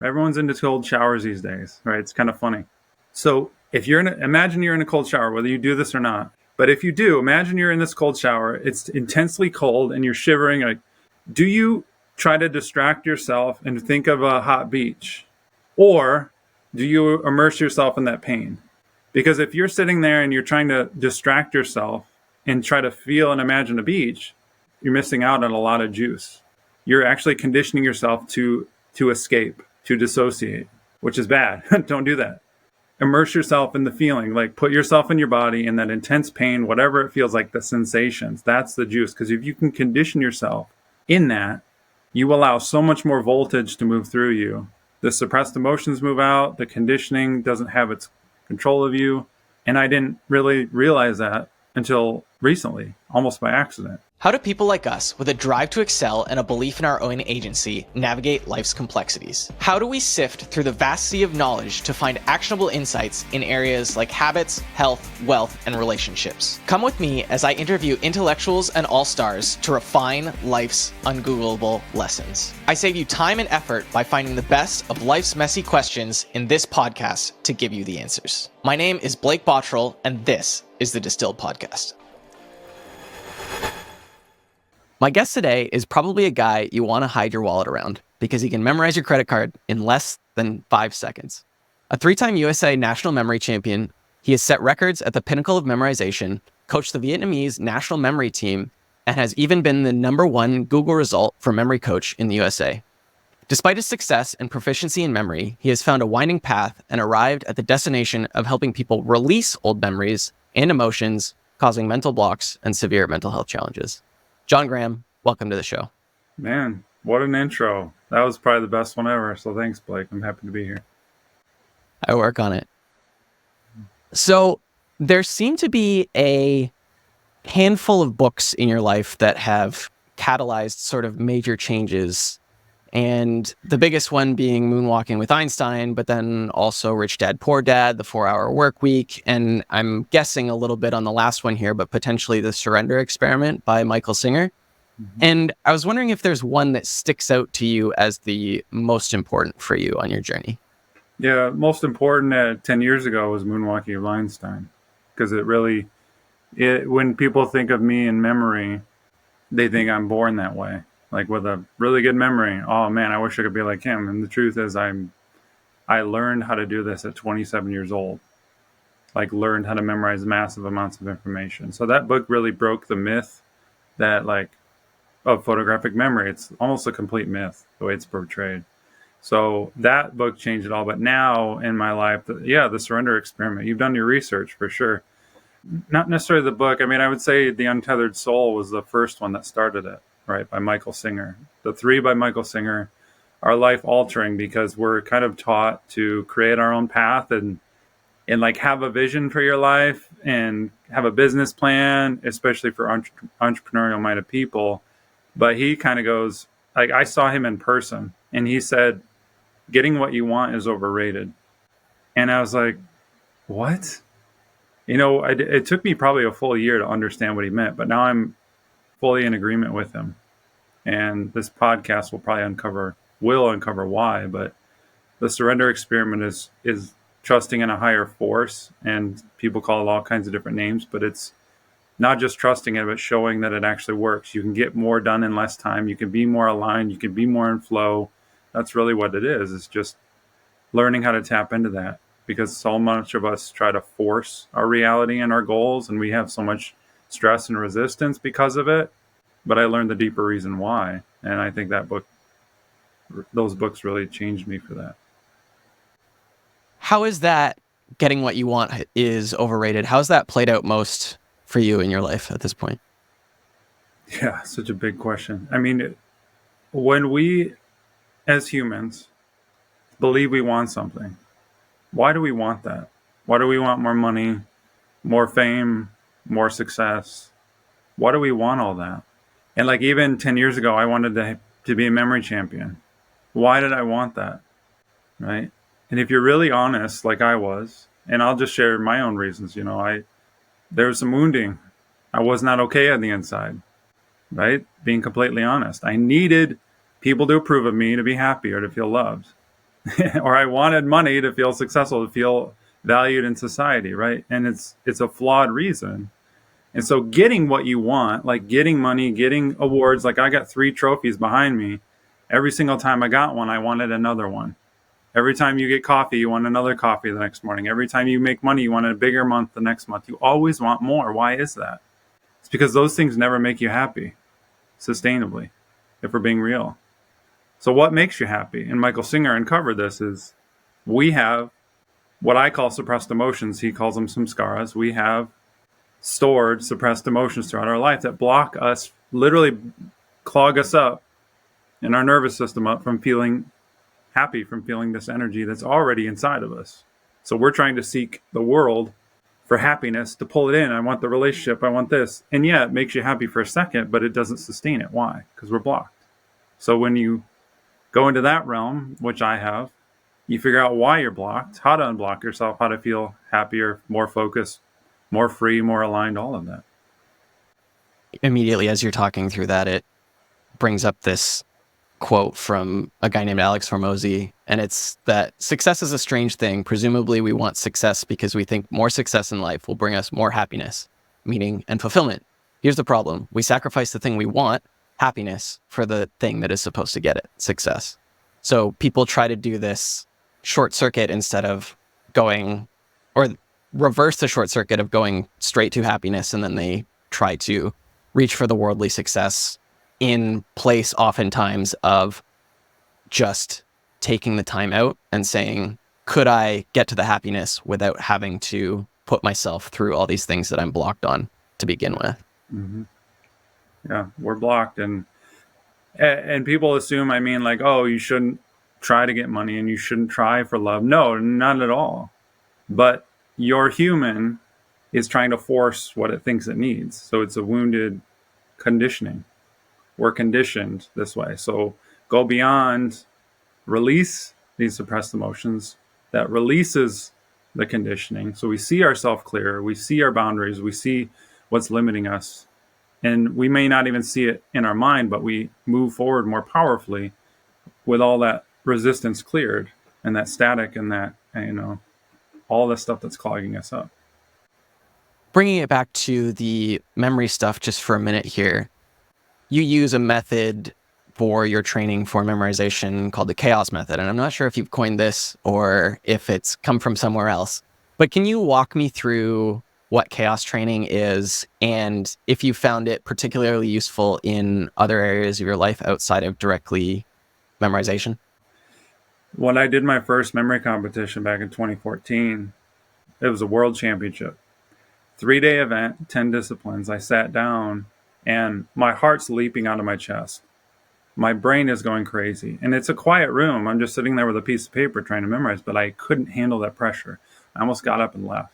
Everyone's into cold showers these days, right? It's kind of funny. So imagine you're in a cold shower, whether you do this or not. But if you do, imagine you're in this cold shower. It's intensely cold and you're shivering. Like, do you try to distract yourself and think of a hot beach? Or do you immerse yourself in that pain? Because if you're sitting there and you're trying to distract yourself and try to feel and imagine a beach, you're missing out on a lot of juice. You're actually conditioning yourself to escape, to dissociate, which is bad. Don't do that. Immerse yourself in the feeling, like put yourself in your body in that intense pain, whatever it feels like, the sensations, that's the juice. Because if you can condition yourself in that, you allow so much more voltage to move through you. The suppressed emotions move out, the conditioning doesn't have its control of you. And I didn't really realize that until recently, almost by accident. How do people like us, with a drive to excel and a belief in our own agency, navigate life's complexities? How do we sift through the vast sea of knowledge to find actionable insights in areas like habits, health, wealth, and relationships? Come with me as I interview intellectuals and all-stars to refine life's ungoogleable lessons. I save you time and effort by finding the best of life's messy questions in this podcast to give you the answers. My name is Blake Bottrell, and this is the Distilled Podcast. My guest today is probably a guy you want to hide your wallet around because he can memorize your credit card in less than 5 seconds. A 3-time USA national memory champion, he has set records at the pinnacle of memorization, coached the Vietnamese national memory team, and has even been the #1 Google result for memory coach in the USA. Despite his success and proficiency in memory, he has found a winding path and arrived at the destination of helping people release old memories and emotions, causing mental blocks and severe mental health challenges. John Graham, welcome to the show. Man, what an intro. That was probably the best one ever. So thanks, Blake. I'm happy to be here. I work on it. So there seem to be a handful of books in your life that have catalyzed sort of major changes. And the biggest one being Moonwalking with Einstein, but then also Rich Dad, Poor Dad, The 4-Hour Work Week. And I'm guessing a little bit on the last one here, but potentially The Surrender Experiment by Michael Singer. Mm-hmm. And I was wondering if there's one that sticks out to you as the most important for you on your journey. Yeah, most important 10 years ago was Moonwalking with Einstein. Because when people think of me in memory, they think I'm born that way. Like with a really good memory. Oh man, I wish I could be like him. And the truth is I learned how to do this at 27 years old. Like learned how to memorize massive amounts of information. So that book really broke the myth that of photographic memory. It's almost a complete myth, the way it's portrayed. So that book changed it all. But now in my life, The Surrender Experiment. You've done your research for sure. Not necessarily the book. I mean, I would say The Untethered Soul was the first one that started it. Right, by Michael Singer. The 3 by Michael Singer are life altering because we're kind of taught to create our own path and have a vision for your life and have a business plan, especially for entrepreneurial minded people. But he kind of goes, I saw him in person and he said, getting what you want is overrated. And I was like, what? It took me probably a full year to understand what he meant, but now I'm fully in agreement with him. And this podcast will probably uncover why, but the Surrender Experiment is trusting in a higher force, and people call it all kinds of different names, but it's not just trusting it, but showing that it actually works. You can get more done in less time. You can be more aligned. You can be more in flow. That's really what it is. It's just learning how to tap into that, because so much of us try to force our reality and our goals, and we have so much stress and resistance because of it. But I learned the deeper reason why. And I think those books really changed me for that. How is that getting what you want is overrated? How's that played out most for you in your life at this point? Yeah, such a big question. I mean, when we as humans believe we want something, why do we want that? Why do we want more money, more fame, more success? Why do we want all that? And even 10 years ago, I wanted to be a memory champion. Why did I want that? Right? And if you're really honest, like I was, and I'll just share my own reasons, there was some wounding. I was not okay on the inside, right? Being completely honest. I needed people to approve of me to be happy or to feel loved. or I wanted money to feel successful, to feel valued in society, right? And it's a flawed reason. And so getting what you want, like getting money, getting awards, like I got 3 trophies behind me. Every single time I got one, I wanted another one. Every time you get coffee, you want another coffee the next morning. Every time you make money, you want a bigger month the next month. You always want more. Why is that? It's because those things never make you happy sustainably, if we're being real. So what makes you happy? And Michael Singer uncovered this is we have what I call suppressed emotions. He calls them samskaras. We have stored suppressed emotions throughout our life that block us, literally clog us up and our nervous system up from feeling happy, from feeling this energy that's already inside of us. So we're trying to seek the world for happiness to pull it in. I want the relationship. I want this. And yeah, it makes you happy for a second, but it doesn't sustain it. Why? Because we're blocked. So when you go into that realm, which I have, you figure out why you're blocked, how to unblock yourself, how to feel happier, more focused, more free, more aligned, all of that. Immediately as you're talking through that, it brings up this quote from a guy named Alex Hormozy, and it's that success is a strange thing. Presumably we want success because we think more success in life will bring us more happiness, meaning, and fulfillment. Here's the problem. We sacrifice the thing we want, happiness, for the thing that is supposed to get it, success. So people try to do this short circuit instead of going, or reverse the short circuit of going straight to happiness, and then they try to reach for the worldly success in place oftentimes of just taking the time out and saying, could I get to the happiness without having to put myself through all these things that I'm blocked on to begin with? Mm-hmm. Yeah, we're blocked. And people assume, I mean, like, oh, you shouldn't try to get money and you shouldn't try for love. No, not at all. But your human is trying to force what it thinks it needs. So it's a wounded conditioning. We're conditioned this way. So go beyond, release these suppressed emotions. That releases the conditioning. So we see ourselves clearer. We see our boundaries. We see what's limiting us. And we may not even see it in our mind, but we move forward more powerfully with all that resistance cleared and that static and that, all the stuff that's clogging us up. Bringing it back to the memory stuff just for a minute here, you use a method for your training for memorization called the chaos method. And I'm not sure if you've coined this or if it's come from somewhere else, but can you walk me through what chaos training is and if you found it particularly useful in other areas of your life outside of directly memorization? When I did my first memory competition back in 2014, it was a world championship. 3-day event, 10 disciplines. I sat down and my heart's leaping out of my chest. My brain is going crazy. And it's a quiet room. I'm just sitting there with a piece of paper trying to memorize, but I couldn't handle that pressure. I almost got up and left.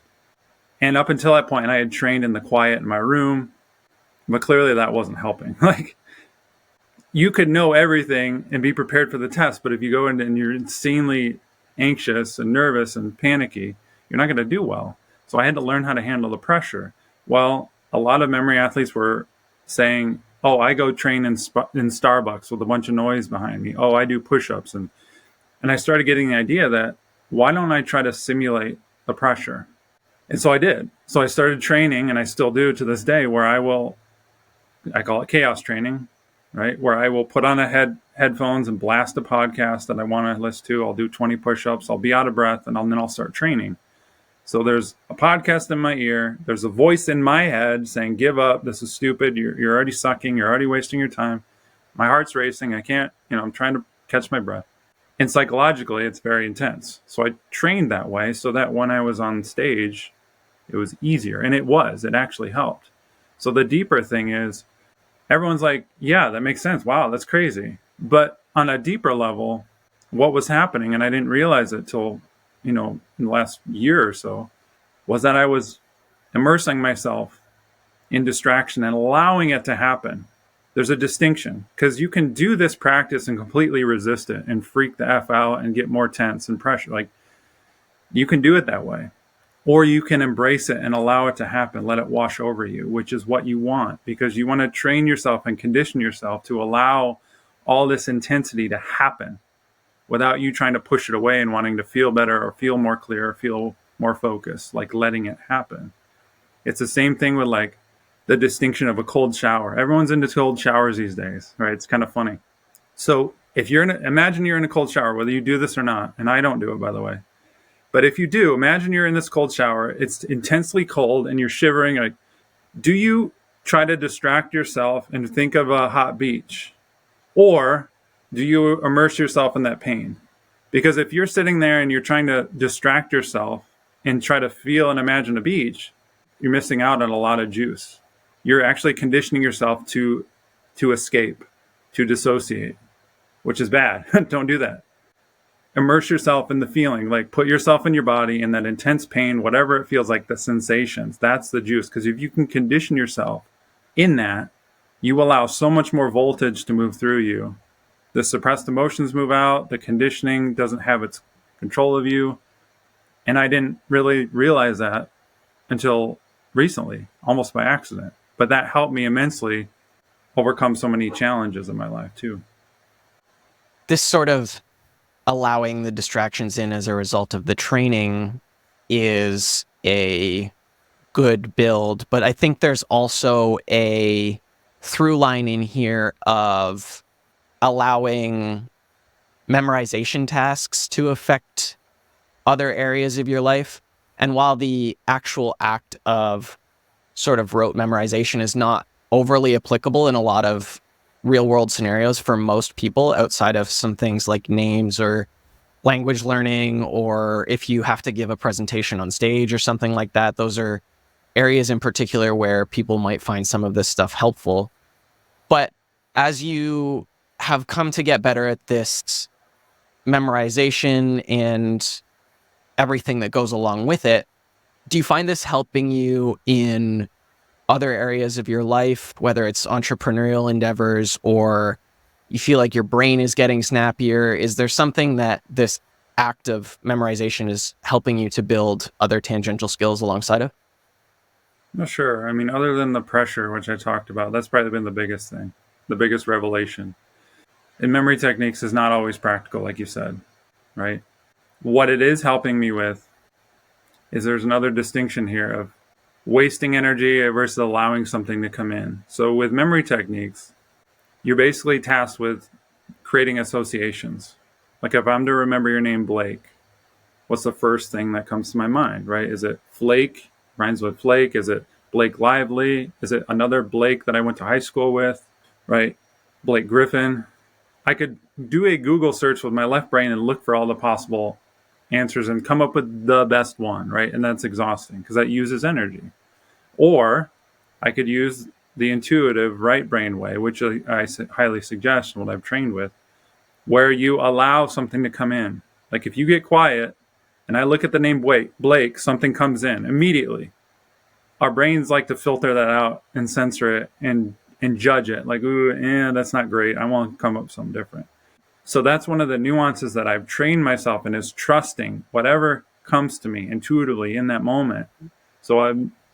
And up until that point, I had trained in the quiet in my room, but clearly that wasn't helping. Like, you could know everything and be prepared for the test, but if you go in and you're insanely anxious and nervous and panicky, you're not going to do well. So I had to learn how to handle the pressure. Well, a lot of memory athletes were saying, oh, I go train in Starbucks with a bunch of noise behind me. Oh, I do push-ups. And I started getting the idea that why don't I try to simulate the pressure? And so I did. So I started training, and I still do to this day, where I call it chaos training, right? Where I will put on headphones and blast a podcast that I want to listen to. I'll do 20 push-ups. I'll be out of breath, and then I'll start training. So there's a podcast in my ear. There's a voice in my head saying, give up. This is stupid. You're already sucking. You're already wasting your time. My heart's racing. I can't, I'm trying to catch my breath. And psychologically, it's very intense. So I trained that way so that when I was on stage, it was easier. And it actually helped. So the deeper thing is, everyone's like, yeah, that makes sense. Wow, that's crazy. But on a deeper level, what was happening, and I didn't realize it till in the last year or so, was that I was immersing myself in distraction and allowing it to happen. There's a distinction, because you can do this practice and completely resist it and freak the F out and get more tense and pressure. Like, you can do it that way. Or you can embrace it and allow it to happen, let it wash over you, which is what you want, because you want to train yourself and condition yourself to allow all this intensity to happen. without you trying to push it away and wanting to feel better or feel more clear or feel more focused, like letting it happen. It's the same thing with like the distinction of a cold shower. Everyone's into cold showers these days, right? It's kind of funny. So if imagine you're in a cold shower, whether you do this or not, and I don't do it, by the way. But if you do, imagine you're in this cold shower. It's intensely cold and you're shivering. Like, do you try to distract yourself and think of a hot beach? Or do you immerse yourself in that pain? Because if you're sitting there and you're trying to distract yourself and try to feel and imagine a beach, you're missing out on a lot of juice. You're actually conditioning yourself to escape, to dissociate, which is bad. Don't do that. Immerse yourself in the feeling, like put yourself in your body in that intense pain, whatever it feels like, the sensations. That's the juice. Because if you can condition yourself in that, you allow so much more voltage to move through you. The suppressed emotions move out. The conditioning doesn't have its control of you. And I didn't really realize that until recently, almost by accident. But that helped me immensely overcome so many challenges in my life too. This sort of allowing the distractions in as a result of the training is a good build, but I think there's also a through line in here of allowing memorization tasks to affect other areas of your life. And while the actual act of sort of rote memorization is not overly applicable in a lot of real world scenarios for most people outside of some things like names or language learning, or if you have to give a presentation on stage or something like that, those are areas in particular where people might find some of this stuff helpful. But as you have come to get better at this memorization and everything that goes along with it, do you find this helping you in other areas of your life, whether it's entrepreneurial endeavors or you feel like your brain is getting snappier? Is there something that this act of memorization is helping you to build other tangential skills alongside of? No, sure. I mean, other than the pressure, which I talked about, that's probably been the biggest thing, the biggest revelation. And memory techniques is not always practical, like you said, right? What it is helping me with is there's another distinction here of wasting energy versus allowing something to come in. So with memory techniques, you're basically tasked with creating associations. Like if I'm to remember your name, Blake, what's the first thing that comes to my mind, right? Is it Flake? Rhymes with Flake. Is it Blake Lively? Is it another Blake that I went to high school with, right? Blake Griffin. I could do a Google search with my left brain and look for all the possible answers and come up with the best one, right? And that's exhausting because that uses energy. Or I could use the intuitive right brain way, which I highly suggest what I've trained with, where you allow something to come in. Like if you get quiet and I look at the name Blake, something comes in immediately. Our brains like to filter that out and censor it and judge it. Like, ooh, that's not great. I want to come up with something different. So that's one of the nuances that I've trained myself in, is trusting whatever comes to me intuitively in that moment. So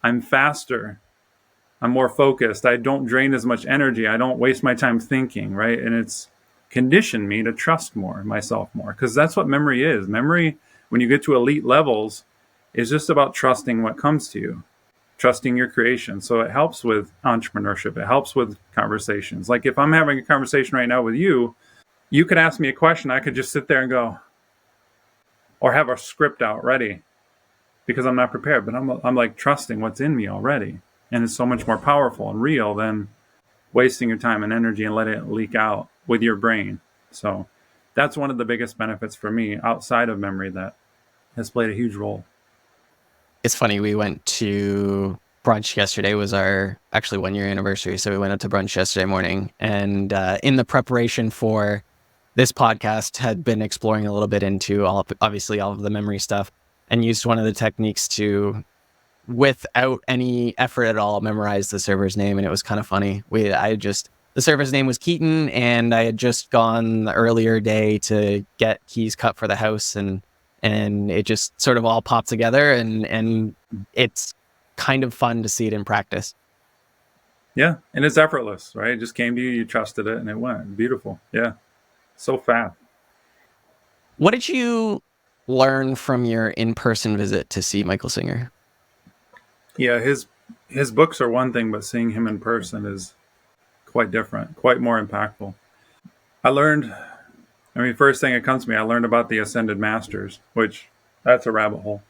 I'm faster. I'm more focused. I don't drain as much energy. I don't waste my time thinking, right? And it's conditioned me to trust myself more, because that's what memory is. Memory, when you get to elite levels, is just about trusting what comes to you, trusting your creation. So it helps with entrepreneurship. It helps with conversations. Like if I'm having a conversation right now with you, you could ask me a question. I could just sit there and go, or have a script out ready because I'm not prepared, but I'm like trusting what's in me already. And it's so much more powerful and real than wasting your time and energy and letting it leak out with your brain. So that's one of the biggest benefits for me outside of memory that has played a huge role. It's funny, we went to brunch yesterday, was our actually 1 year anniversary. So we went out to brunch yesterday morning, and in the preparation for this podcast had been exploring a little bit into obviously all of the memory stuff, and used one of the techniques to, without any effort at all, memorize the server's name. And it was kind of funny. The server's name was Keaton, and I had just gone the earlier day to get keys cut for the house, and it just sort of all popped together, and it's kind of fun to see it in practice. Yeah, and it's effortless, right? It just came to you, you trusted it, and it went. Beautiful. Yeah, so fast. What did you learn from your in-person visit to see Michael Singer? Yeah, his books are one thing, but seeing him in person is quite different, quite more impactful. I learned, first thing that comes to me, I learned about the Ascended Masters, which that's a rabbit hole.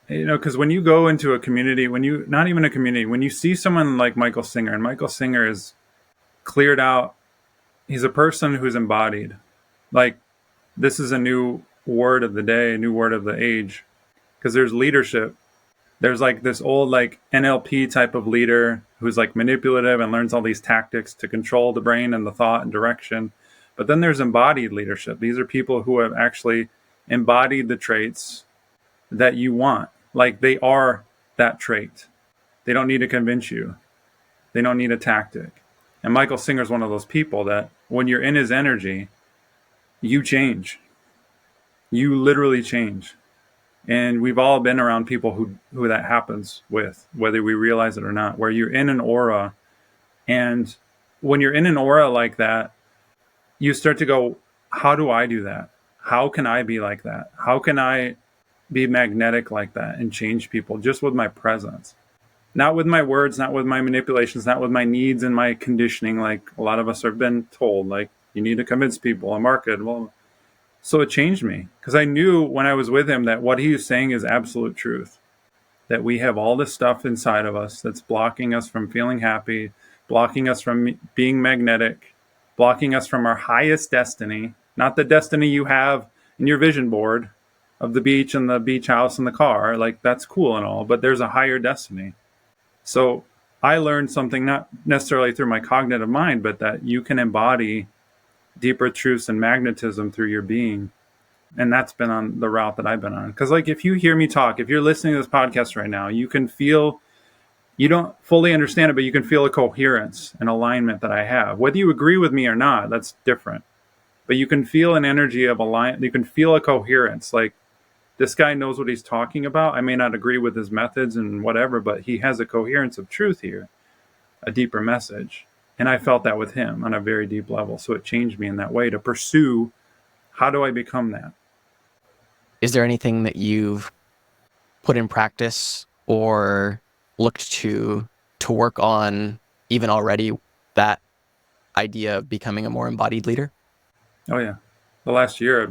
Because when you go into a community, not even a community, when you see someone like Michael Singer, and Michael Singer is cleared out, he's a person who's embodied. Like, this is a new word of the day, a new word of the age, because there's leadership. There's like this old like NLP type of leader who's like manipulative and learns all these tactics to control the brain and the thought and direction. But then there's embodied leadership. These are people who have actually embodied the traits that you want. Like, they are that trait. They don't need to convince you. They don't need a tactic. And Michael Singer's one of those people that when you're in his energy, you change. You literally change. And we've all been around people who that happens with, whether we realize it or not, where you're in an aura. And when you're in an aura like that, you start to go, how do I do that? How can I be like that? How can I be magnetic like that and change people just with my presence? Not with my words, not with my manipulations, not with my needs and my conditioning, like a lot of us have been told, like, you need to convince people and market. Well, so it changed me because I knew when I was with him that what he was saying is absolute truth. That we have all this stuff inside of us that's blocking us from feeling happy, blocking us from being magnetic, blocking us from our highest destiny, not the destiny you have in your vision board of the beach and the beach house and the car. Like, that's cool and all, but there's a higher destiny. So I learned something, not necessarily through my cognitive mind, but that you can embody deeper truths and magnetism through your being. And that's been on the route that I've been on. Because, like, if you hear me talk, if you're listening to this podcast right now, you can feel, you don't fully understand it, but you can feel a coherence and alignment that I have. Whether you agree with me or not, that's different. But you can feel an energy of alignment. You can feel a coherence. Like, this guy knows what he's talking about. I may not agree with his methods and whatever, but he has a coherence of truth here, a deeper message. And I felt that with him on a very deep level. So it changed me in that way to pursue, how do I become that? Is there anything that you've put in practice or looked to work on even already, that idea of becoming a more embodied leader? Oh yeah. The last year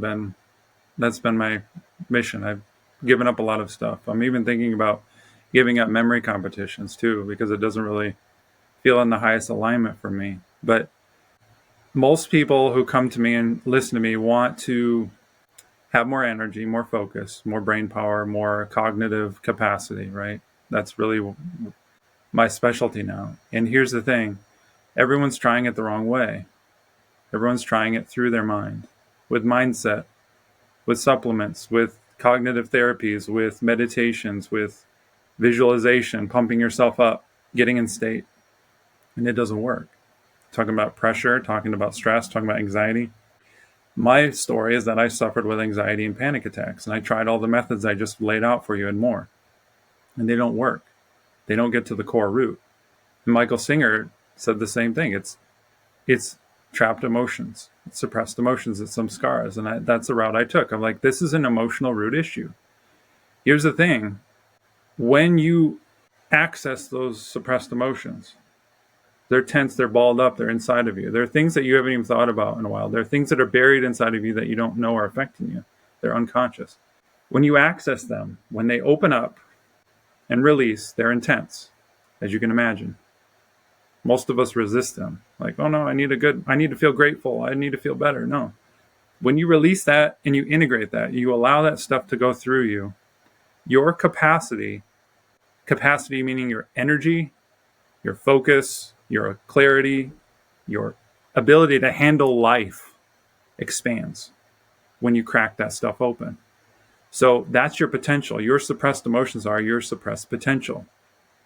that's been my mission. I've given up a lot of stuff. I'm even thinking about giving up memory competitions too, because it doesn't really feel in the highest alignment for me. But most people who come to me and listen to me want to have more energy, more focus, more brain power, more cognitive capacity, right? That's really my specialty now. And here's the thing. Everyone's trying it the wrong way. Everyone's trying it through their mind, with mindset, with supplements, with cognitive therapies, with meditations, with visualization, pumping yourself up, getting in state. And it doesn't work. Talking about pressure, talking about stress, talking about anxiety. My story is that I suffered with anxiety and panic attacks, and I tried all the methods I just laid out for you and more. And they don't work. They don't get to the core root. And Michael Singer said the same thing. It's trapped emotions, it's suppressed emotions, it's some scars. And that's the route I took. I'm like, this is an emotional root issue. Here's the thing. When you access those suppressed emotions, they're tense, they're balled up, they're inside of you. There are things that you haven't even thought about in a while. There are things that are buried inside of you that you don't know are affecting you. They're unconscious. When you access them, when they open up and release, they're intense, as you can imagine. Most of us resist them. Like, oh no, I need to feel grateful. I need to feel better. No. When you release that and you integrate that, you allow that stuff to go through you, your capacity meaning your energy, your focus, your clarity, your ability to handle life expands when you crack that stuff open. So that's your potential. Your suppressed emotions are your suppressed potential.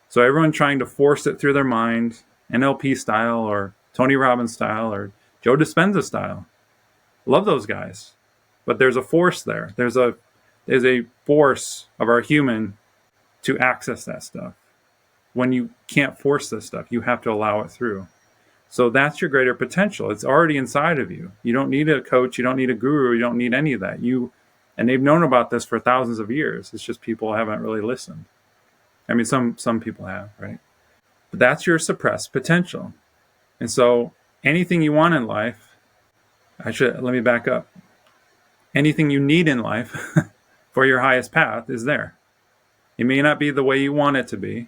So everyone trying to force it through their mind, NLP style or Tony Robbins style or Joe Dispenza style. Love those guys. But there's a force there. There's a force of our human to access that stuff. When you can't force this stuff, you have to allow it through. So that's your greater potential. It's already inside of you. You don't need a coach. You don't need a guru. You don't need any of that. And they've known about this for thousands of years. It's just people haven't really listened. I mean, some people have, right? But that's your suppressed potential. And so anything you want in life, let me back up. Anything you need in life for your highest path is there. It may not be the way you want it to be,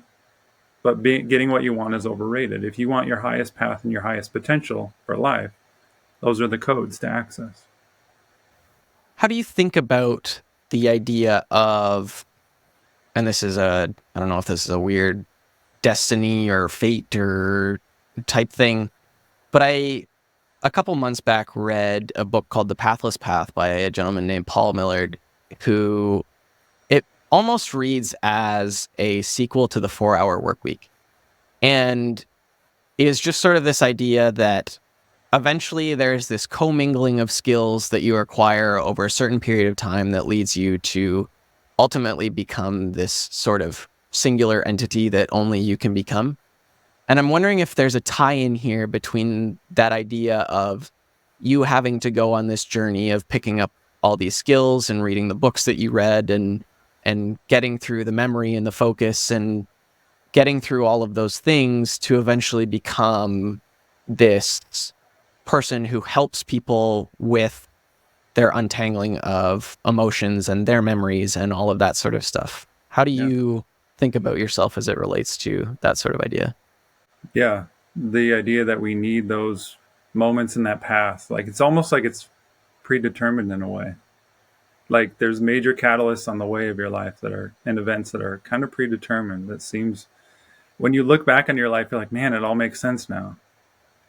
but getting what you want is overrated. If you want your highest path and your highest potential for life, those are the codes to access. How do you think about the idea of, and this is I don't know if this is a weird destiny or fate or type thing, but a couple months back read a book called The Pathless Path by a gentleman named Paul Millard, who it almost reads as a sequel to the 4-Hour Workweek, and is just sort of this idea that eventually there's this commingling of skills that you acquire over a certain period of time that leads you to ultimately become this sort of singular entity that only you can become. And I'm wondering if there's a tie-in here between that idea of you having to go on this journey of picking up all these skills and reading the books that you read and getting through the memory and the focus and getting through all of those things to eventually become this person who helps people with their untangling of emotions and their memories and all of that sort of stuff. How do you think about yourself as it relates to that sort of idea? Yeah, the idea that we need those moments in that path, like it's almost like it's predetermined in a way. Like there's major catalysts on the way of your life and events that are kind of predetermined. That seems, when you look back on your life, you're like, man, it all makes sense now.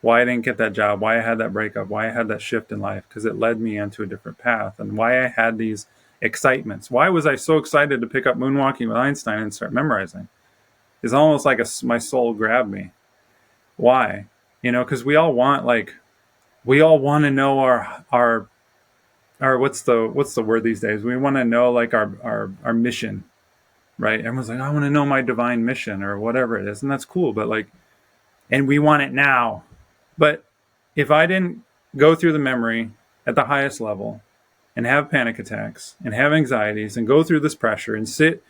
Why I didn't get that job, why I had that breakup, why I had that shift in life, because it led me onto a different path, and why I had these excitements. Why was I so excited to pick up Moonwalking with Einstein and start memorizing? It's almost like my soul grabbed me. Why? Because we all want to know our what's the word these days? We want to know like our mission, right? Everyone's like, I want to know my divine mission or whatever it is, and that's cool. But and we want it now. But if I didn't go through the memory at the highest level and have panic attacks and have anxieties and go through this pressure and sit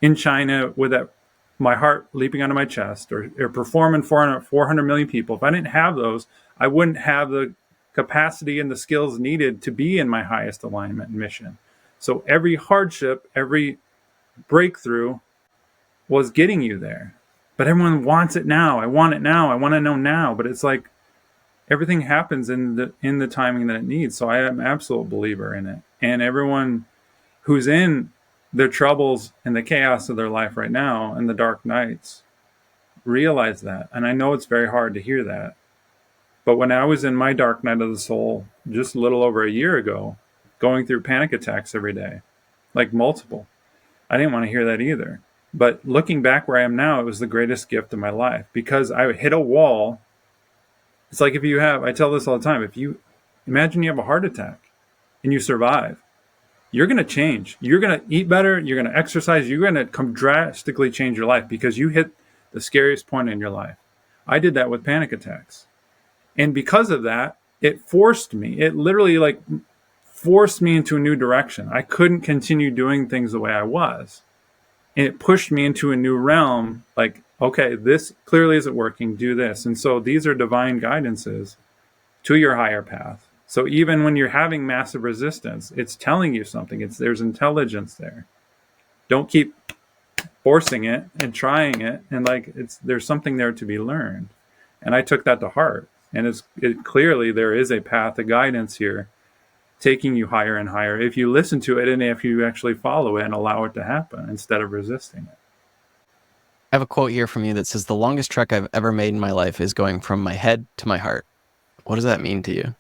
in China with my heart leaping out of my chest or perform in 400 million people, if I didn't have those, I wouldn't have the capacity and the skills needed to be in my highest alignment and mission. So every hardship, every breakthrough was getting you there. But everyone wants it now. I want it now. I want to know now. But it's like, everything happens in the timing that it needs. So I am an absolute believer in it. And everyone who's in their troubles and the chaos of their life right now and the dark nights realize that. And I know it's very hard to hear that. But when I was in my dark night of the soul just a little over a year ago, going through panic attacks every day, like multiple, I didn't want to hear that either. But looking back where I am now, it was the greatest gift of my life, because I hit a wall. It's like I tell this all the time, if you imagine you have a heart attack and you survive, you're going to change. You're going to eat better. You're going to exercise. You're going to drastically change your life because you hit the scariest point in your life. I did that with panic attacks. And because of that, it literally forced me into a new direction. I couldn't continue doing things the way I was. And it pushed me into a new realm, like, okay, this clearly isn't working, do this. And so these are divine guidances to your higher path. So even when you're having massive resistance, it's telling you something. There's intelligence there. Don't keep forcing it and trying it. And there's something there to be learned. And I took that to heart. And clearly there is a path, a guidance here, taking you higher and higher if you listen to it and if you actually follow it and allow it to happen instead of resisting it. I have a quote here from you that says, the longest trek I've ever made in my life is going from my head to my heart. What does that mean to you?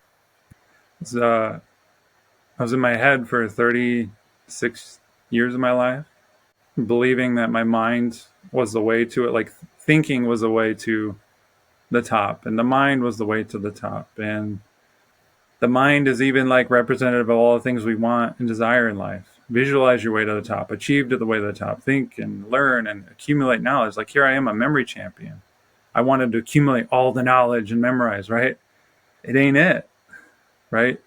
I was in my head for 36 years of my life, believing that my mind was the way to it, like thinking was the way to the top, and the mind was the way to the top. And the mind is even representative of all the things we want and desire in life. Visualize your way to the top, achieve to the way to the top, think and learn and accumulate knowledge. Like, here I am, a memory champion. I wanted to accumulate all the knowledge and memorize, right? It ain't it, right?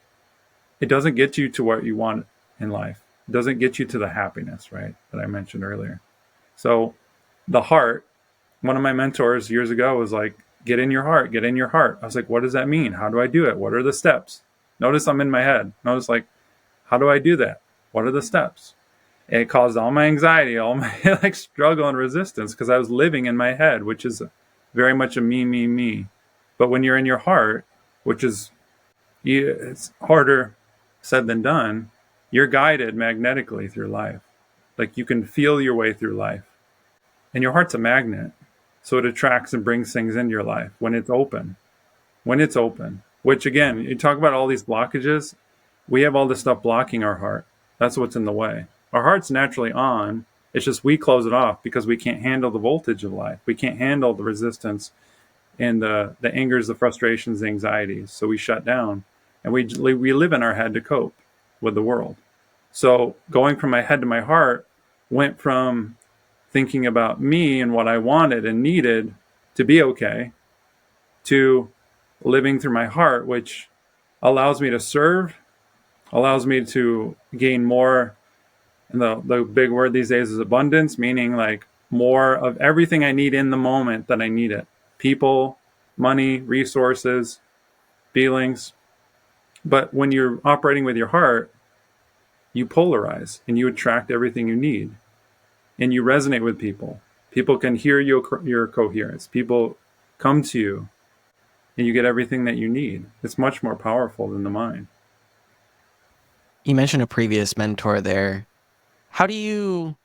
It doesn't get you to what you want in life. It doesn't get you to the happiness, right? That I mentioned earlier. So the heart, one of my mentors years ago was like, get in your heart, get in your heart. I was like, what does that mean? How do I do it? What are the steps? Notice I'm in my head. Notice like, how do I do that? What are the steps? And it caused all my anxiety, all my like struggle and resistance because I was living in my head, which is very much a me, me, me. But when you're in your heart, which is, it's harder said than done, you're guided magnetically through life. Like you can feel your way through life. And your heart's a magnet. So it attracts and brings things into your life when it's open. When it's open. Which again, you talk about all these blockages, we have all this stuff blocking our heart. That's what's in the way. Our heart's naturally on. It's just we close it off because we can't handle the voltage of life. We can't handle the resistance and the angers, the frustrations, the anxieties. So we shut down. And we live in our head to cope with the world. So going from my head to my heart went from thinking about me and what I wanted and needed to be okay to living through my heart, which allows me to serve, allows me to gain more. And the big word these days is abundance, meaning like more of everything I need in the moment that I need it. People, money, resources, feelings. But when you're operating with your heart, you polarize and you attract everything you need and you resonate with people. People can hear your coherence. People come to you and you get everything that you need. It's much more powerful than the mind. You mentioned a previous mentor there. How do you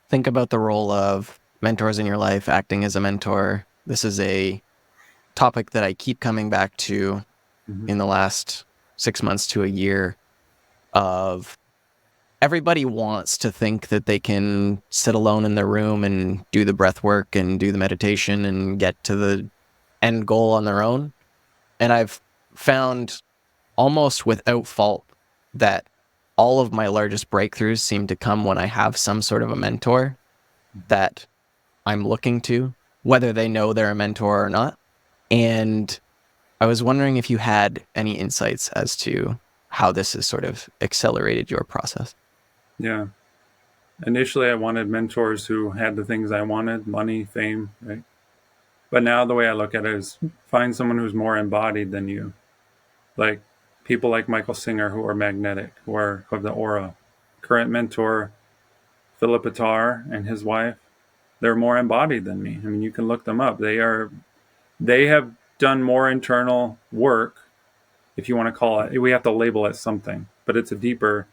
think about the role of mentors in your life, acting as a mentor? This is a topic that I keep coming back to in the last 6 months to a year of everybody wants to think that they can sit alone in their room and do the breath work and do the meditation and get to the end goal on their own. And I've found almost without fault that all of my largest breakthroughs seem to come when I have some sort of a mentor that I'm looking to, whether they know they're a mentor or not. And I was wondering if you had any insights as to how this has sort of accelerated your process. Yeah. Initially, I wanted mentors who had the things I wanted, money, fame, right? But now the way I look at it is find someone who's more embodied than you. Like people like Michael Singer who are magnetic, who have the aura. Current mentor, Philip Attar and his wife, they're more embodied than me. I mean, you can look them up. They have done more internal work, if you want to call it. We have to label it something, but it's a deeper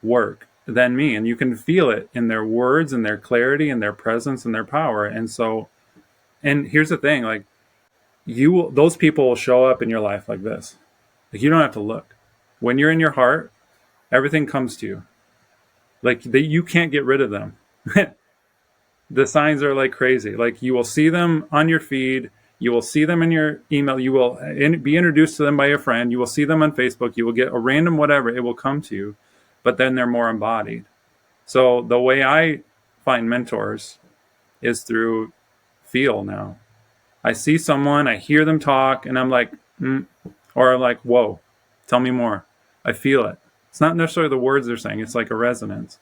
work than me. And you can feel it in their words and their clarity and their presence and their power. And so, and here's the thing, like those people will show up in your life like this. Like you don't have to look. When you're in your heart, everything comes to you. Like you can't get rid of them. The signs are like crazy. Like you will see them on your feed. You will see them in your email. You will be introduced to them by a friend. You will see them on Facebook. You will get a random whatever. It will come to you, but then they're more embodied. So the way I find mentors is through feel now. I see someone, I hear them talk, and I'm like, or I'm like, whoa, tell me more. I feel it. It's not necessarily the words they're saying. It's like a resonance.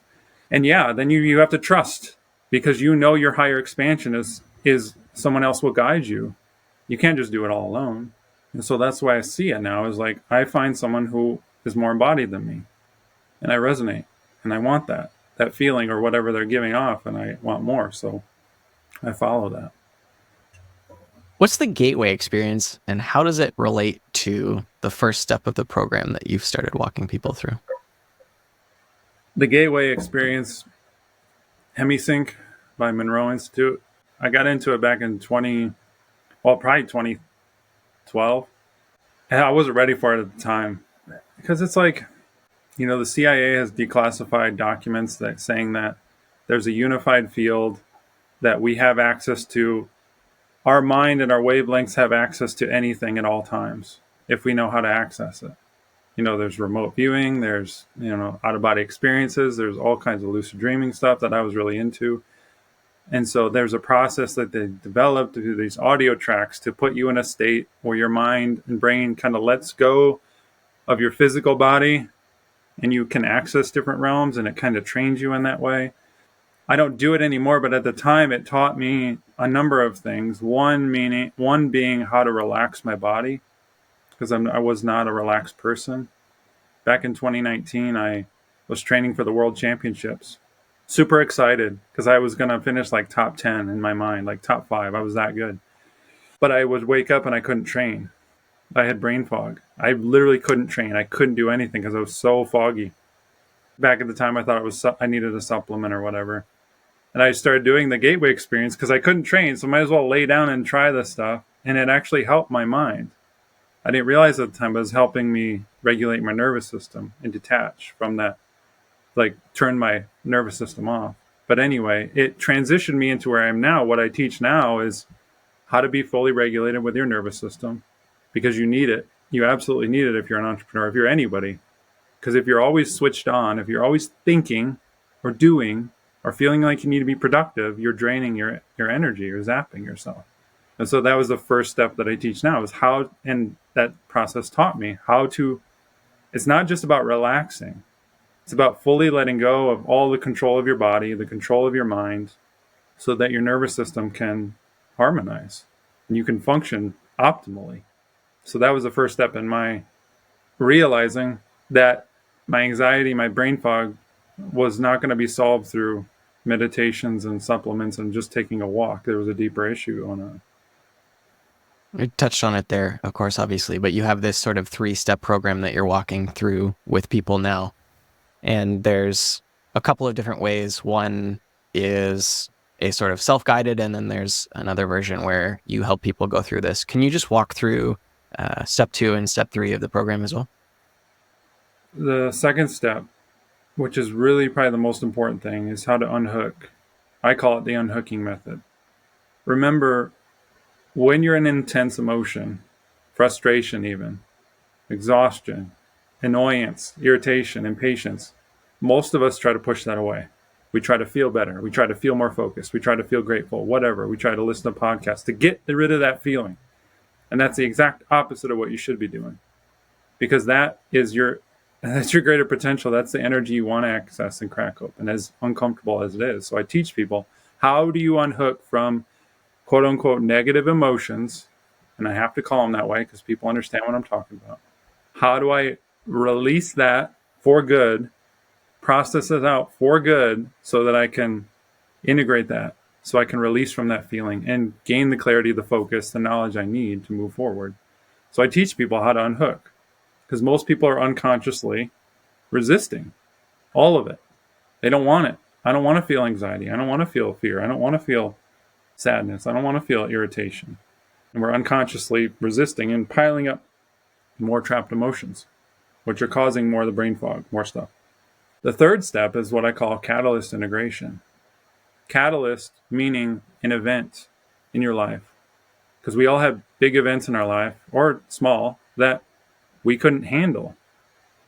And yeah, then you have to trust because you know your higher expansion is someone else will guide you. You can't just do it all alone. And so that's why I see it now is like I find someone who is more embodied than me and I resonate and I want that feeling or whatever they're giving off and I want more. So I follow that. What's the gateway experience and how does it relate to the first step of the program that you've started walking people through? The gateway experience, HemiSync by Monroe Institute. I got into it back in probably 2012. And I wasn't ready for it at the time because it's like, the CIA has declassified documents that saying that there's a unified field that we have access to. Our mind and our wavelengths have access to anything at all times if we know how to access it. There's remote viewing, there's, out-of-body experiences, there's all kinds of lucid dreaming stuff that I was really into. And so there's a process that they developed to do these audio tracks to put you in a state where your mind and brain kind of lets go of your physical body and you can access different realms, and it kind of trains you in that way. I don't do it anymore, but at the time it taught me a number of things. One being how to relax my body, because I was not a relaxed person. Back in 2019, I was training for the World Championships. Super excited because I was going to finish like top 10 in my mind, like top 5. I was that good. But I would wake up and I couldn't train. I had brain fog. I literally couldn't train. I couldn't do anything because I was so foggy. Back at the time, I thought I needed a supplement or whatever. And I started doing the Gateway experience because I couldn't train, so I might as well lay down and try this stuff. And it actually helped my mind. I didn't realize at the time, but it was helping me regulate my nervous system and detach from that, like turn my nervous system off. But anyway, it transitioned me into where I am now. What I teach now is how to be fully regulated with your nervous system, because you need it. You absolutely need it if you're an entrepreneur, if you're anybody. Because if you're always switched on, if you're always thinking or doing or feeling like you need to be productive, you're draining your energy, you're zapping yourself. And so that was the first step that I teach now, is how, and that process taught me how to, it's not just about relaxing. It's about fully letting go of all the control of your body, the control of your mind, so that your nervous system can harmonize and you can function optimally. So that was the first step in my realizing that my anxiety, my brain fog was not going to be solved through meditations and supplements and just taking a walk. There was a deeper issue going on. You touched on it there, of course, obviously, but you have this sort of 3-step program that you're walking through with people now. And there's a couple of different ways. One is a sort of self-guided, and then there's another version where you help people go through this. Can you just walk through step 2 and step 3 of the program as well? The second step, which is really probably the most important thing, is how to unhook. I call it the unhooking method. Remember, when you're in intense emotion, frustration even, exhaustion, annoyance, irritation, impatience, most of us try to push that away. We try to feel better. We try to feel more focused. We try to feel grateful, whatever. We try to listen to podcasts to get rid of that feeling. And that's the exact opposite of what you should be doing. Because that's your greater potential. That's the energy you want to access and crack open, as uncomfortable as it is. So I teach people, how do you unhook from quote unquote negative emotions? And I have to call them that way because people understand what I'm talking about. How do I release that for good, process it out for good, so that I can integrate that, so I can release from that feeling and gain the clarity, the focus, the knowledge I need to move forward. So I teach people how to unhook, because most people are unconsciously resisting all of it. They don't want it. I don't want to feel anxiety. I don't want to feel fear. I don't want to feel sadness. I don't want to feel irritation. And we're unconsciously resisting and piling up more trapped emotions, which are causing more of the brain fog, more stuff. The third step is what I call catalyst integration. Catalyst meaning an event in your life, because we all have big events in our life, or small, that we couldn't handle.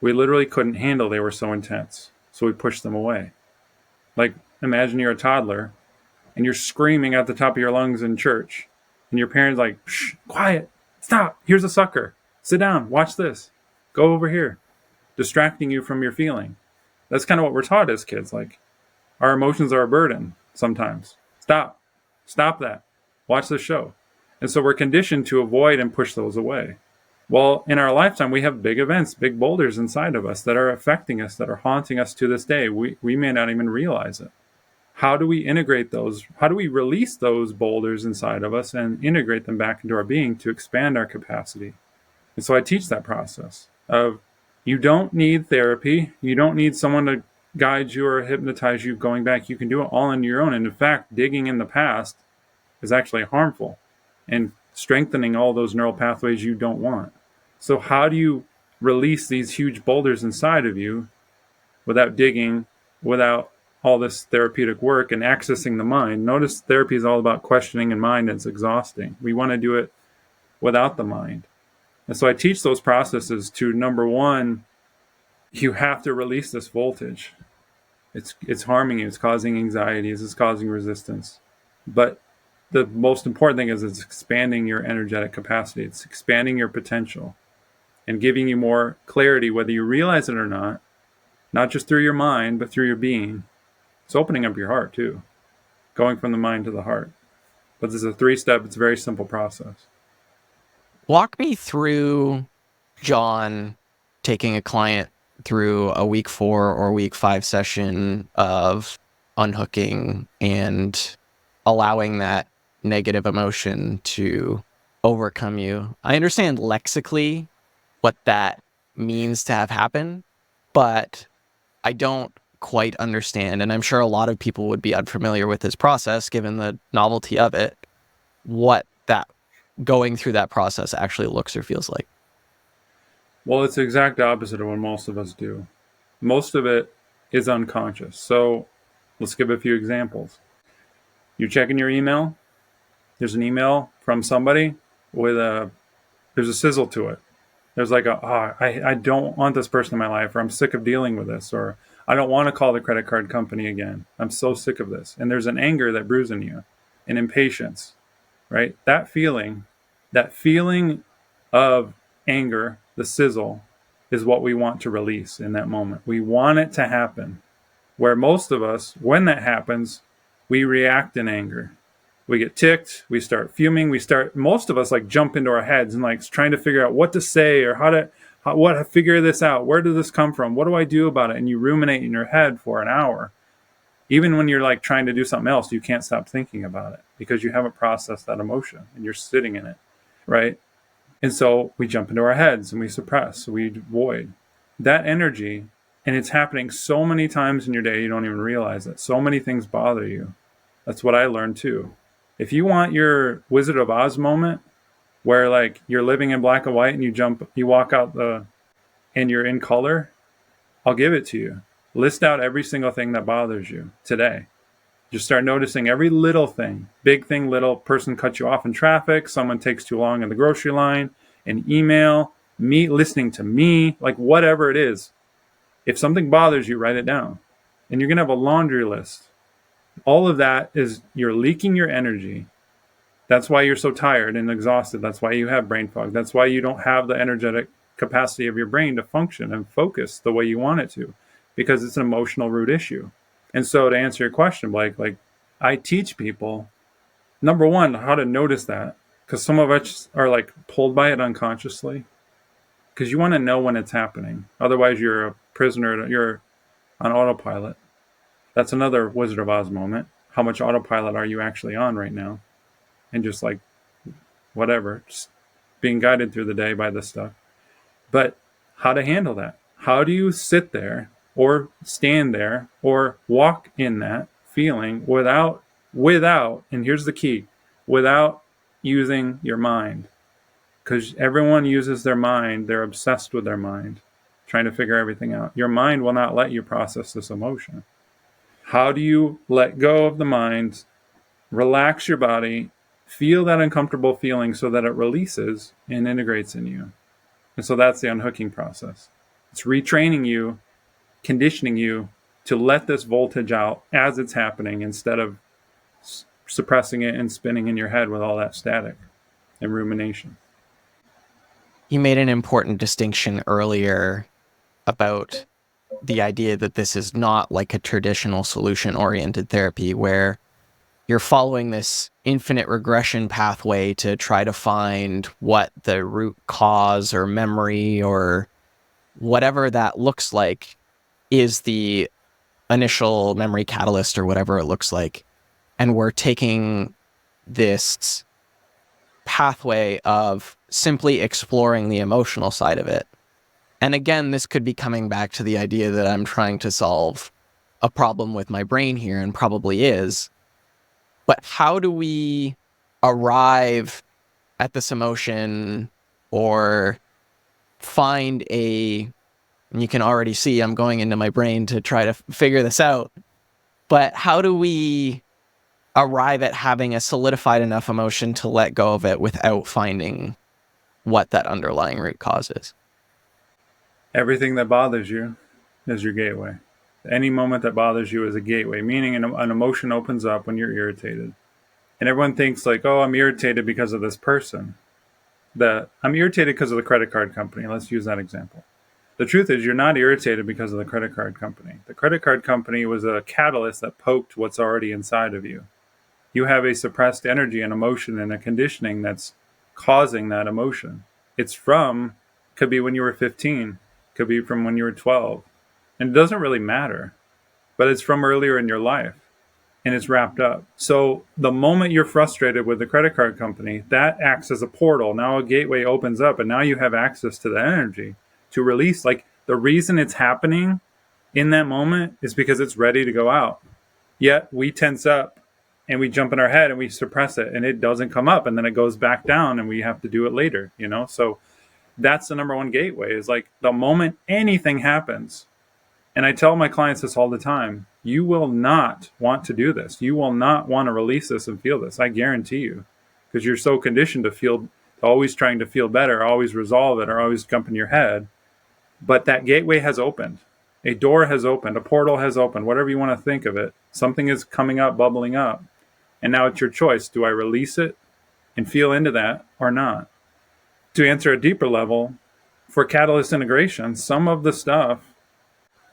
We literally couldn't handle. They were so intense. So we pushed them away. Like, imagine you're a toddler and you're screaming at the top of your lungs in church, and your parents like, shh, quiet, stop, here's a sucker, sit down, watch this, go over here, distracting you from your feeling. That's kind of what we're taught as kids. Like, our emotions are a burden sometimes. Stop that, watch this show. And so we're conditioned to avoid and push those away. Well, in our lifetime, we have big events, big boulders inside of us that are affecting us, that are haunting us to this day. We may not even realize it. How do we integrate those? How do we release those boulders inside of us and integrate them back into our being to expand our capacity? And so I teach that process of, you don't need therapy. You don't need someone to guide you or hypnotize you going back. You can do it all on your own. And in fact, digging in the past is actually harmful and strengthening all those neural pathways you don't want. So how do you release these huge boulders inside of you without digging, without all this therapeutic work and accessing the mind? Notice therapy is all about questioning and mind. It's exhausting. We want to do it without the mind. And so I teach those processes to, number one, you have to release this voltage. It's harming you. It's causing anxieties. It's causing resistance. But the most important thing is it's expanding your energetic capacity. It's expanding your potential and giving you more clarity, whether you realize it or not just through your mind, but through your being. It's opening up your heart too, going from the mind to the heart. But this is a 3-step, it's a very simple process. Walk me through John taking a client through a week 4 or week 5 session of unhooking and allowing that negative emotion to overcome you. I understand lexically what that means to have happen, but I don't quite understand. And I'm sure a lot of people would be unfamiliar with this process, given the novelty of it, what that going through that process actually looks or feels like. Well, it's the exact opposite of what most of us do. Most of it is unconscious. So let's give a few examples. You're checking your email. There's an email from somebody there's a sizzle to it. There's like I don't want this person in my life, or I'm sick of dealing with this, or I don't want to call the credit card company again. I'm so sick of this. And there's an anger that brews in you, an impatience, right? That feeling of anger, the sizzle, is what we want to release in that moment. We want it to happen. Where most of us, when that happens, we react in anger. We get ticked, we start fuming, most of us like jump into our heads and like trying to figure out what to say or how to figure this out. Where did this come from? What do I do about it? And you ruminate in your head for an hour. Even when you're like trying to do something else, you can't stop thinking about it because you haven't processed that emotion and you're sitting in it, right? And so we jump into our heads and we suppress, we void that energy. And it's happening so many times in your day, you don't even realize it. So many things bother you. That's what I learned too. If you want your Wizard of Oz moment where like you're living in black and white and you walk out and you're in color, I'll give it to you. List out every single thing that bothers you today. Just start noticing every little thing, big thing, little. Person cuts you off in traffic, someone takes too long in the grocery line, an email, me listening to me, like whatever it is. If something bothers you, write it down. And you're going to have a laundry list. All of that is you're leaking your energy. That's why you're so tired and exhausted. That's why you have brain fog. That's why you don't have the energetic capacity of your brain to function and focus the way you want it to, because it's an emotional root issue. And so to answer your question, Blake, like I teach people, number one, how to notice that, because some of us are like pulled by it unconsciously, because you want to know when it's happening. Otherwise, you're a prisoner. You're on autopilot. That's another Wizard of Oz moment. How much autopilot are you actually on right now? And just like whatever, just being guided through the day by this stuff. But how to handle that? How do you sit there or stand there or walk in that feeling without, and here's the key, without using your mind? Because everyone uses their mind. They're obsessed with their mind, trying to figure everything out. Your mind will not let you process this emotion. How do you let go of the mind, relax your body, feel that uncomfortable feeling so that it releases and integrates in you? And so that's the unhooking process. It's retraining you, conditioning you to let this voltage out as it's happening instead of suppressing it and spinning in your head with all that static and rumination. You made an important distinction earlier about the idea that this is not like a traditional solution-oriented therapy where you're following this infinite regression pathway to try to find what the root cause or memory or whatever that looks like is the initial memory catalyst or whatever it looks like. And we're taking this pathway of simply exploring the emotional side of it. And again, this could be coming back to the idea that I'm trying to solve a problem with my brain here, and probably is. But how do we arrive at this emotion or find and you can already see I'm going into my brain to try to figure this out, but how do we arrive at having a solidified enough emotion to let go of it without finding what that underlying root cause is? Everything that bothers you is your gateway. Any moment that bothers you is a gateway, meaning an emotion opens up when you're irritated. And everyone thinks like, oh, I'm irritated because of this person. That I'm irritated because of the credit card company. Let's use that example. The truth is, you're not irritated because of the credit card company. The credit card company was a catalyst that poked what's already inside of you. You have a suppressed energy and emotion and a conditioning that's causing that emotion. It's from, could be when you were 15, could be from when you were 12. And it doesn't really matter, but it's from earlier in your life and it's wrapped up. So the moment you're frustrated with the credit card company, that acts as a portal. Now a gateway opens up and now you have access to the energy to release. Like the reason it's happening in that moment is because it's ready to go out. Yet we tense up and we jump in our head and we suppress it and it doesn't come up and then it goes back down and we have to do it later, you know? So that's the number one gateway is like the moment anything happens. And I tell my clients this all the time, you will not want to do this. You will not want to release this and feel this. I guarantee you, because you're so conditioned to feel, always trying to feel better, always resolve it, or always jump in your head. But that gateway has opened. A door has opened. A portal has opened. Whatever you want to think of it. Something is coming up, bubbling up. And now it's your choice. Do I release it and feel into that or not? To answer a deeper level, for catalyst integration, some of the stuff,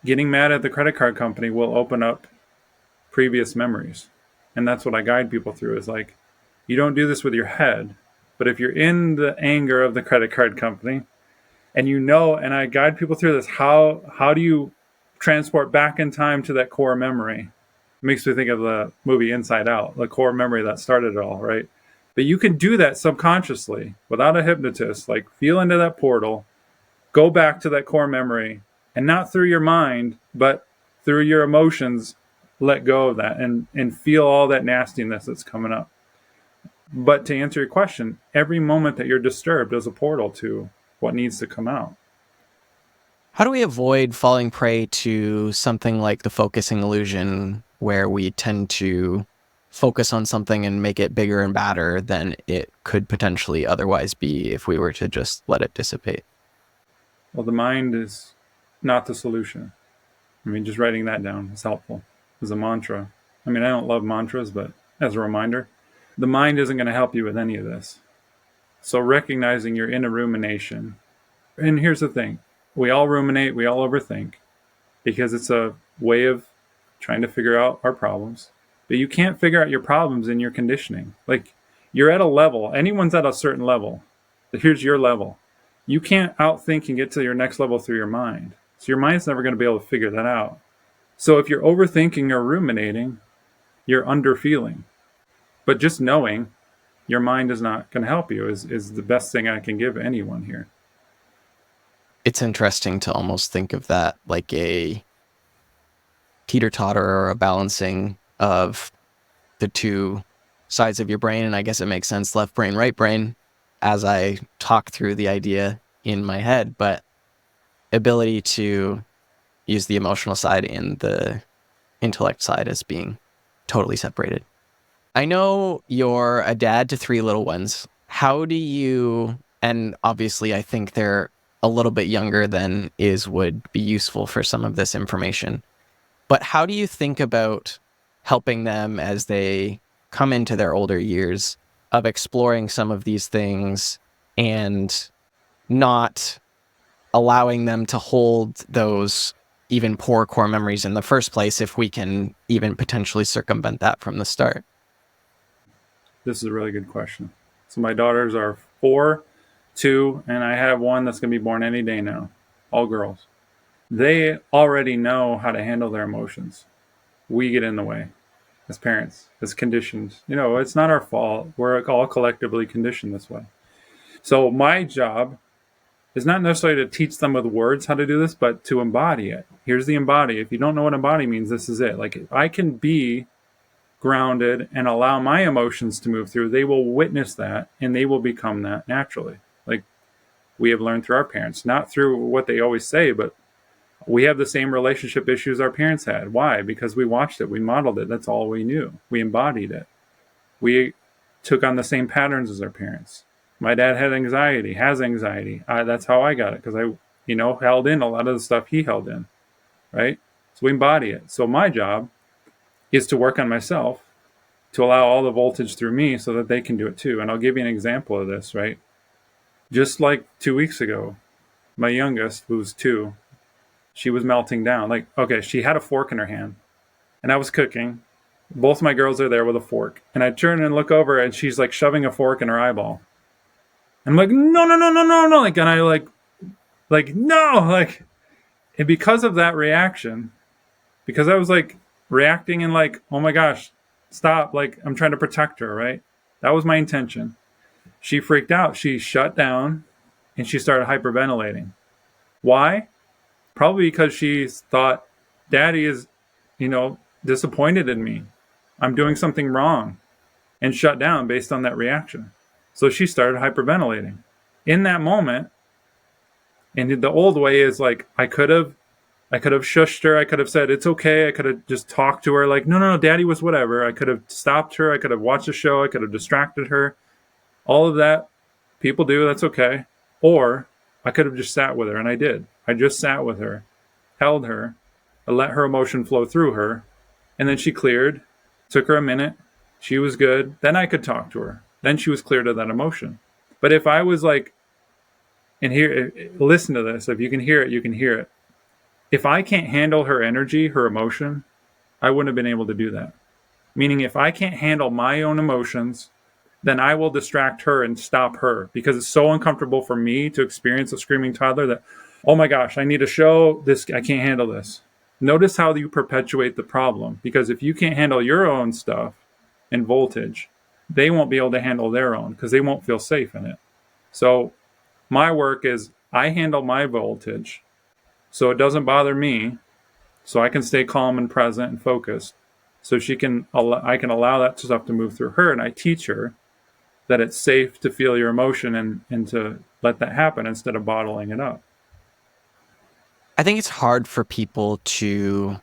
getting mad at the credit card company will open up previous memories. And that's what I guide people through is like, you don't do this with your head, but if you're in the anger of the credit card company and you know, and I guide people through this, how do you transport back in time to that core memory? It makes me think of the movie Inside Out, the core memory that started it all, right? But you can do that subconsciously without a hypnotist, like feel into that portal, go back to that core memory, and not through your mind, but through your emotions, let go of that and feel all that nastiness that's coming up. But to answer your question, every moment that you're disturbed is a portal to what needs to come out. How do we avoid falling prey to something like the focusing illusion, where we tend to focus on something and make it bigger and badder than it could potentially otherwise be if we were to just let it dissipate? Well, the mind is not the solution. I mean, just writing that down is helpful as a mantra. I mean, I don't love mantras, but as a reminder, the mind isn't going to help you with any of this. So recognizing you're in a rumination. And here's the thing. We all ruminate, we all overthink because it's a way of trying to figure out our problems. But you can't figure out your problems in your conditioning. Like you're at a level, anyone's at a certain level. Here's your level. You can't outthink and get to your next level through your mind. So your mind's never going to be able to figure that out. So if you're overthinking or ruminating, you're underfeeling. But just knowing your mind is not going to help you is the best thing I can give anyone here. It's interesting to almost think of that like a teeter-totter or a balancing of the two sides of your brain. And I guess it makes sense, left brain, right brain, as I talk through the idea in my head, but ability to use the emotional side and the intellect side as being totally separated. I know you're a dad to 3 little ones. How do you, and obviously I think they're a little bit younger than would be useful for some of this information, but how do you think about helping them as they come into their older years of exploring some of these things and not allowing them to hold those even poor core memories in the first place, if we can even potentially circumvent that from the start? This is a really good question. So my daughters are 4, 2, and I have one that's going to be born any day now. All girls. They already know how to handle their emotions. We get in the way as parents, as conditioned. You know, it's not our fault. We're all collectively conditioned this way. So my job is not necessarily to teach them with words how to do this, but to embody it. Here's the embody. If you don't know what embody means, this is it. Like if I can be grounded and allow my emotions to move through, they will witness that and they will become that naturally. Like we have learned through our parents, not through what they always say, but we have the same relationship issues our parents had. Why? Because we watched it, we modeled it. That's all we knew. We embodied it. We took on the same patterns as our parents. My dad had anxiety, has anxiety. That's how I got it because I, held in a lot of the stuff he held in, right? So we embody it. So my job is to work on myself to allow all the voltage through me so that they can do it too. And I'll give you an example of this, right? Just like 2 weeks ago, my youngest, who's 2, she was melting down. Like, okay, she had a fork in her hand and I was cooking. Both my girls are there with a fork. And I turn and look over and she's like shoving a fork in her eyeball. I'm like, no, no, no, no, no, no. Like, and I no, like, and because of that reaction, because I was like reacting and like, oh my gosh, stop. Like, I'm trying to protect her, right? That was my intention. She freaked out. She shut down and she started hyperventilating. Why? Probably because she thought daddy is, disappointed in me. I'm doing something wrong, and shut down based on that reaction. So she started hyperventilating. In that moment, and the old way is like, I could have shushed her. I could have said, it's okay. I could have just talked to her like, no, no, no, daddy was whatever. I could have stopped her. I could have watched a show. I could have distracted her. All of that people do. That's okay. Or I could have just sat with her, and I did. I just sat with her, held her, I let her emotion flow through her, and then she cleared. Took her a minute. She was good. Then I could talk to her. Then she was cleared of that emotion. But if I was like, and here, listen to this. If you can hear it, you can hear it. If I can't handle her energy, her emotion, I wouldn't have been able to do that. Meaning, if I can't handle my own emotions, then I will distract her and stop her, because it's so uncomfortable for me to experience a screaming toddler that, oh my gosh, I need a show. I can't handle this. Notice how you perpetuate the problem, because if you can't handle your own stuff and voltage, they won't be able to handle their own because they won't feel safe in it. So my work is I handle my voltage so it doesn't bother me, so I can stay calm and present and focused, so I can allow that stuff to move through her, and I teach her that it's safe to feel your emotion and to let that happen instead of bottling it up. I think it's hard for people to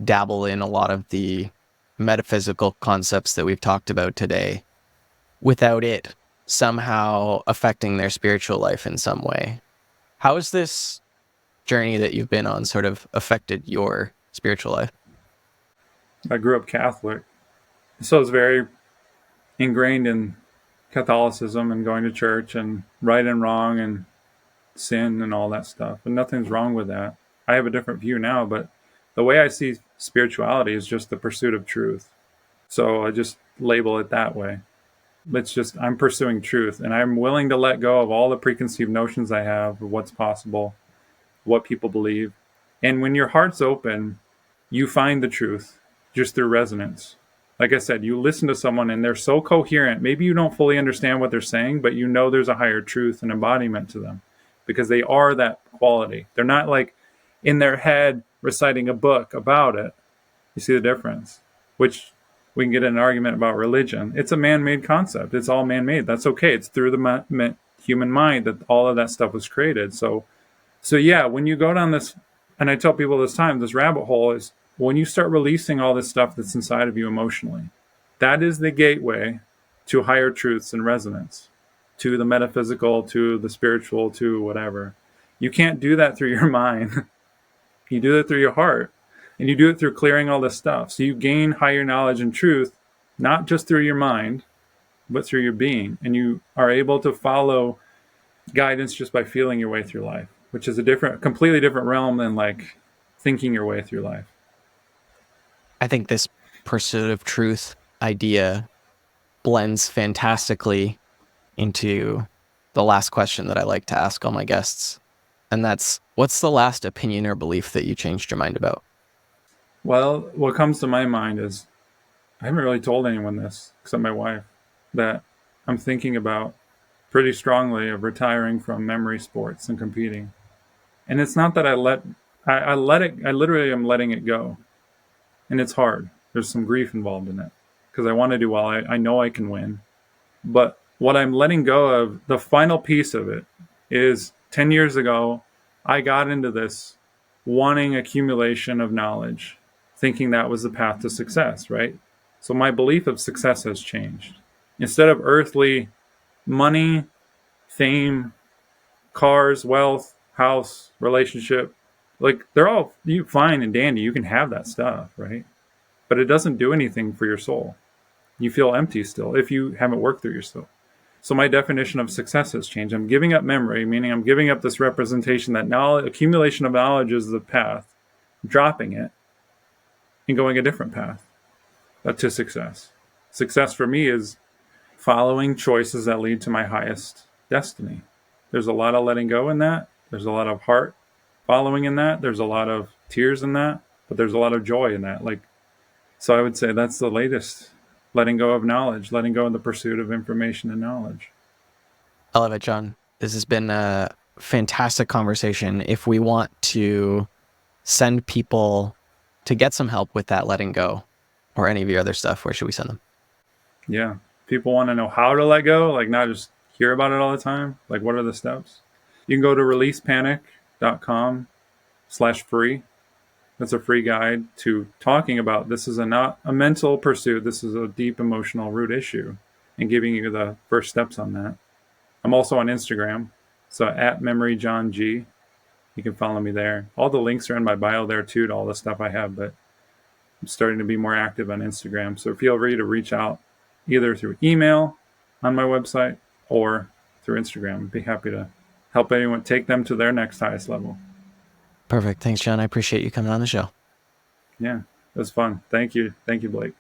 dabble in a lot of the metaphysical concepts that we've talked about today without it somehow affecting their spiritual life in some way. How has this journey that you've been on sort of affected your spiritual life? I grew up Catholic, so I was very ingrained in Catholicism and going to church and right and wrong and sin and all that stuff. And nothing's wrong with that. I have a different view now, but the way I see spirituality is just the pursuit of truth. So I just label it that way. It's just, I'm pursuing truth, and I'm willing to let go of all the preconceived notions I have of what's possible, what people believe. And when your heart's open, you find the truth just through resonance. Like I said, you listen to someone and they're so coherent. Maybe you don't fully understand what they're saying, but you know there's a higher truth and embodiment to them because they are that quality. They're not like in their head reciting a book about it. You see the difference? Which we can get in an argument about religion. It's a man-made concept. It's all man-made. That's okay. It's through the human mind that all of that stuff was created. So yeah, when you go down this, and I tell people this time, this rabbit hole is when you start releasing all this stuff that's inside of you emotionally, that is the gateway to higher truths and resonance, to the metaphysical, to the spiritual, to whatever. You can't do that through your mind. You do it through your heart, and you do it through clearing all this stuff. So you gain higher knowledge and truth, not just through your mind, but through your being. And you are able to follow guidance just by feeling your way through life, which is completely different realm than like thinking your way through life. I think this pursuit of truth idea blends fantastically into the last question that I like to ask all my guests. And that's, what's the last opinion or belief that you changed your mind about? Well, what comes to my mind is I haven't really told anyone this except my wife, that I'm thinking about pretty strongly of retiring from memory sports and competing. And it's not that I literally am letting it go. And it's hard. There's some grief involved in it because I want to do well. I know I can win. But what I'm letting go of, the final piece of it, is 10 years ago, I got into this wanting accumulation of knowledge, thinking that was the path to success, right? So my belief of success has changed. Instead of earthly money, fame, cars, wealth, house, relationship, like they're all fine and dandy. You can have that stuff, right? But it doesn't do anything for your soul. You feel empty still if you haven't worked through yourself. So my definition of success has changed. I'm giving up memory, meaning I'm giving up this representation that knowledge, accumulation of knowledge is the path, dropping it and going a different path to success. Success for me is following choices that lead to my highest destiny. There's a lot of letting go in that. There's a lot of heart following in that. There's a lot of tears in that, but there's a lot of joy in that. So I would say that's the latest. Letting go of knowledge, letting go of the pursuit of information and knowledge. I love it, John. This has been a fantastic conversation. If we want to send people to get some help with that letting go or any of your other stuff, where should we send them? Yeah. People want to know how to let go, like not just hear about it all the time. Like, what are the steps? You can go to releasepanic.com/free. That's a free guide to talking about this is not a mental pursuit. This is a deep emotional root issue and giving you the first steps on that. I'm also on Instagram. So at MemoryJohnG, you can follow me there. All the links are in my bio there too to all the stuff I have, but I'm starting to be more active on Instagram. So feel free to reach out either through email on my website or through Instagram. I'd be happy to help anyone take them to their next highest level. Perfect. Thanks, John. I appreciate you coming on the show. Yeah, it was fun. Thank you. Thank you, Blake.